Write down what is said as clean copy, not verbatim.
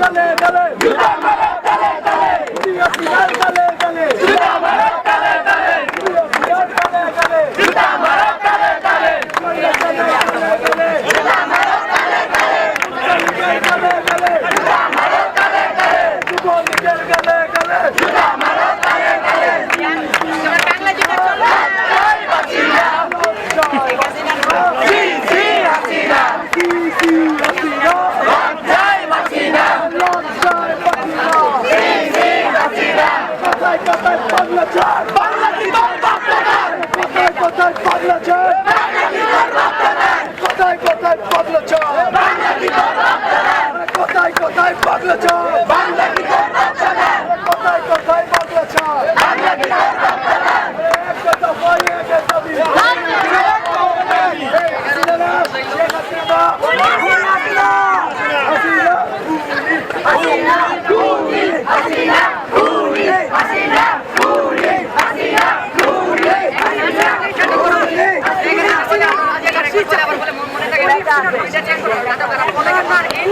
গলে গলে জুতা মারো গলে গলে সিয়ার গলে গলে জুতা মারো গলে গলে সিয়ার গলে গলে জুতা মারো গলে গলে গলে গলে জুতা মারো গলে গলে গলে গলে জুতা মারো গলে গলে যুবলীগের গলে গলে জুতা মারো গলে গলে বাংলা জিতে চলো জয় হাসিনা জয় হাসিনা জি হাসিনা জয় হাসিনা জয় হাসিনা জি হাসিনা কোথায় কোথায় পাগলা চায় বাংলা কি তোর বাপ দাদার কোথায় কোথায় পাগলা চায় বাংলা কি তোর বাপ দাদার কোথায় কোথায় পাগলা চায় বাংলা কি তোর বাপ দাদার কোথায় কোথায় পাগলা চায় বাংলা কি তোর বাপ দাদার কোথায় কোথায় পাগলা চায় বাংলা কি তোর বাপ দাদার এক কথা বলে গে তবে হাসিনা শেখ হাসিনা